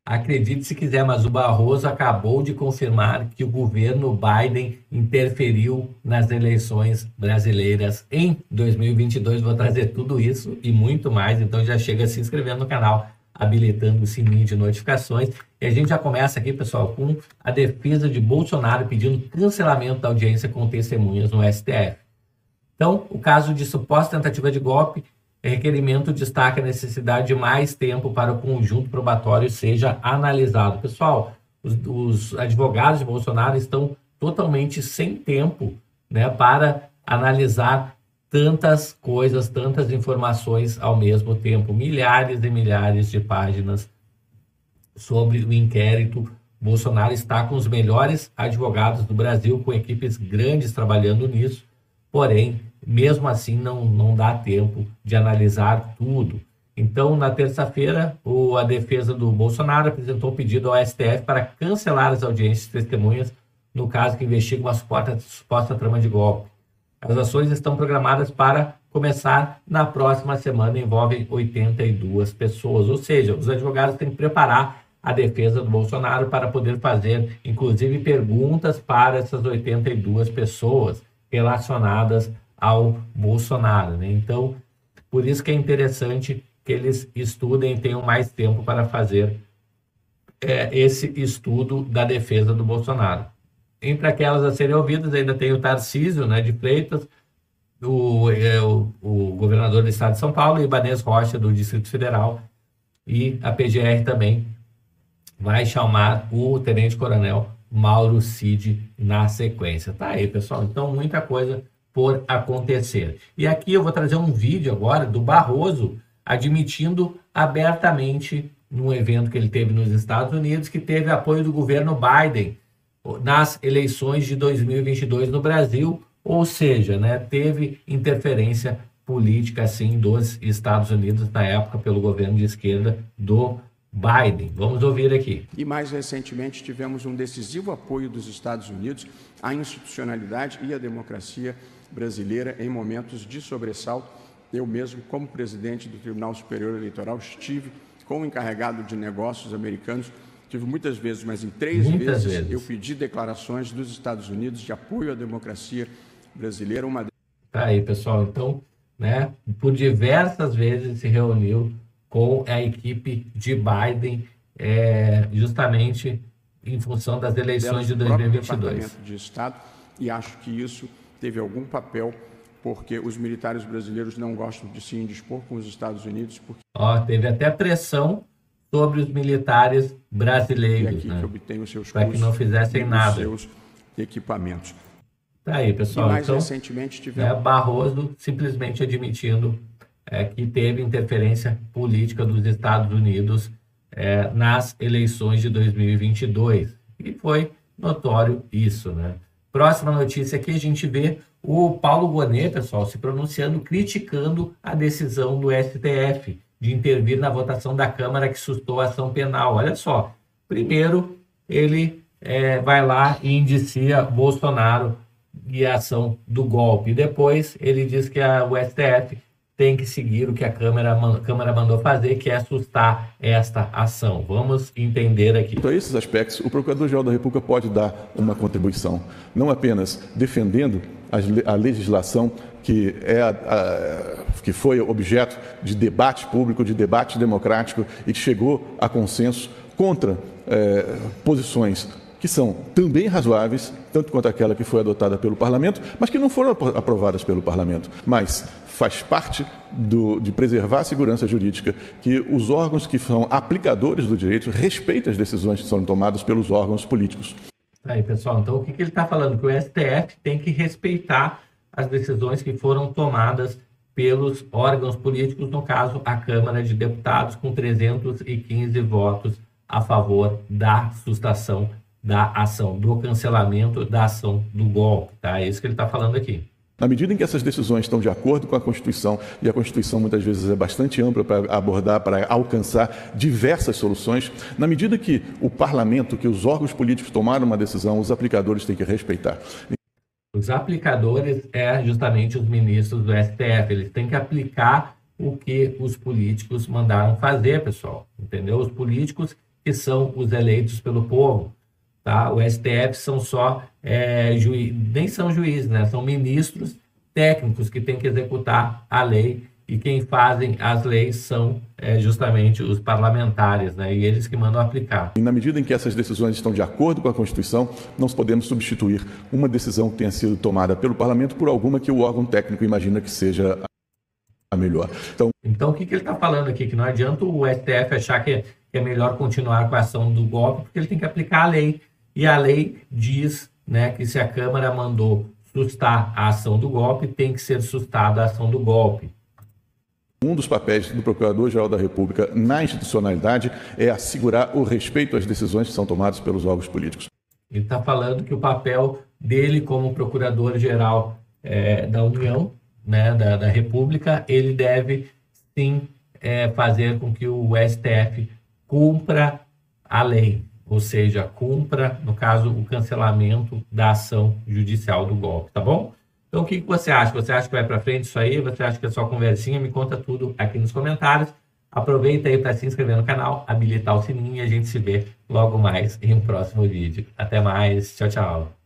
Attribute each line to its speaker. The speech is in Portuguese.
Speaker 1: Acredite se quiser, mas o Barroso acabou de confirmar que o governo Biden interferiu nas eleições brasileiras em 2022. Vou trazer tudo isso e muito mais, então já chega se inscrevendo no canal, habilitando o sininho de notificações. E a gente já começa aqui, pessoal, com a defesa de Bolsonaro pedindo cancelamento da audiência com testemunhas no STF. Então, o caso de suposta tentativa de golpe, requerimento destaca a necessidade de mais tempo para o conjunto probatório seja analisado. Pessoal, os advogados de Bolsonaro estão totalmente sem tempo, né, para analisar tantas coisas, tantas informações ao mesmo tempo. Milhares e milhares de páginas sobre o inquérito. Bolsonaro está com os melhores advogados do Brasil, com equipes grandes trabalhando nisso, porém, mesmo assim, não dá tempo de analisar tudo. Então, na terça-feira, a defesa do Bolsonaro apresentou um pedido ao STF para cancelar as audiências de testemunhas no caso que investiga uma suposta trama de golpe. As ações estão programadas para começar na próxima semana, envolvem 82 pessoas. Ou seja, os advogados têm que preparar a defesa do Bolsonaro para poder fazer, inclusive, perguntas para essas 82 pessoas relacionadas ao Bolsonaro, né? Então, por isso que é interessante que eles estudem e tenham mais tempo para fazer esse estudo da defesa do Bolsonaro. Entre aquelas a serem ouvidas, ainda tem o Tarcísio, né, de Freitas, o governador do estado de São Paulo, e Ibanez Rocha, do Distrito Federal, e a PGR também vai chamar o tenente-coronel Mauro Cid na sequência. Tá aí, pessoal, então muita coisa por acontecer. E aqui eu vou trazer um vídeo agora do Barroso admitindo abertamente num evento que ele teve nos Estados Unidos que teve apoio do governo Biden nas eleições de 2022 no Brasil, ou seja, né, teve interferência política sim dos Estados Unidos na época pelo governo de esquerda do Biden. Vamos ouvir aqui.
Speaker 2: E mais recentemente tivemos um decisivo apoio dos Estados Unidos à institucionalidade e à democracia brasileira em momentos de sobressalto. Eu mesmo, como presidente do Tribunal Superior Eleitoral, estive como encarregado de negócios americanos, tive muitas vezes, mas em três vezes eu pedi declarações dos Estados Unidos de apoio à democracia brasileira.
Speaker 1: Tá aí, pessoal, então, né, por diversas vezes se reuniu com a equipe de Biden, justamente em função das eleições de 2022.
Speaker 2: Departamento de Estado, e acho que isso teve algum papel, porque os militares brasileiros não gostam de se indispor com os Estados Unidos.
Speaker 1: Teve até pressão sobre os militares brasileiros,
Speaker 2: que obtêm os seus
Speaker 1: para que não fizessem nada.
Speaker 2: Seus equipamentos.
Speaker 1: Tá aí, pessoal.
Speaker 2: E mais
Speaker 1: então,
Speaker 2: recentemente tivemos
Speaker 1: Barroso simplesmente admitindo que teve interferência política dos Estados Unidos nas eleições de 2022. E foi notório isso, né? Próxima notícia aqui, a gente vê o Paulo Gonet, pessoal, se pronunciando, criticando a decisão do STF de intervir na votação da Câmara que sustou a ação penal. Olha só, primeiro ele vai lá e indicia Bolsonaro e a ação do golpe. E depois ele diz que o STF tem que seguir o que a Câmara mandou fazer, que é assustar esta ação. Vamos entender aqui.
Speaker 3: Então, a esses aspectos, o Procurador-Geral da República pode dar uma contribuição, não apenas defendendo a legislação que, que foi objeto de debate público, de debate democrático e que chegou a consenso contra posições que são também razoáveis, tanto quanto aquela que foi adotada pelo Parlamento, mas que não foram aprovadas pelo Parlamento. Mas faz parte de preservar a segurança jurídica, que os órgãos que são aplicadores do direito respeitem as decisões que são tomadas pelos órgãos políticos.
Speaker 1: Aí, pessoal, então o que ele está falando? Que o STF tem que respeitar as decisões que foram tomadas pelos órgãos políticos, no caso, a Câmara de Deputados, com 315 votos a favor da sustação da ação, do cancelamento da ação do golpe, tá? É isso que ele está falando aqui.
Speaker 3: Na medida em que essas decisões estão de acordo com a Constituição, e a Constituição muitas vezes é bastante ampla para abordar, para alcançar diversas soluções, na medida que o Parlamento, que os órgãos políticos tomaram uma decisão, os aplicadores têm que respeitar.
Speaker 1: Os aplicadores justamente os ministros do STF, eles têm que aplicar o que os políticos mandaram fazer, pessoal, entendeu? Os políticos que são os eleitos pelo povo. Tá? O STF são só nem são juízes, né? São ministros técnicos que têm que executar a lei, e quem fazem as leis são justamente os parlamentares, né? E eles que mandam aplicar.
Speaker 3: E na medida em que essas decisões estão de acordo com a Constituição, não podemos substituir uma decisão que tenha sido tomada pelo Parlamento por alguma que o órgão técnico imagina que seja a melhor.
Speaker 1: Então o que ele está falando aqui? Que não adianta o STF achar que é melhor continuar com a ação do golpe, porque ele tem que aplicar a lei. E a lei diz, né, que se a Câmara mandou sustar a ação do golpe, tem que ser sustada a ação do golpe.
Speaker 3: Um dos papéis do Procurador-Geral da República na institucionalidade é assegurar o respeito às decisões que são tomadas pelos órgãos políticos.
Speaker 1: Ele está falando que o papel dele como Procurador-Geral da União, né, da República, ele deve sim fazer com que o STF cumpra a lei, ou seja, cumpra, no caso, o cancelamento da ação judicial do golpe, tá bom? Então, o que você acha? Você acha que vai para frente isso aí? Você acha que é só conversinha? Me conta tudo aqui nos comentários. Aproveita aí para se inscrever no canal, habilitar o sininho e a gente se vê logo mais em um próximo vídeo. Até mais. Tchau, tchau.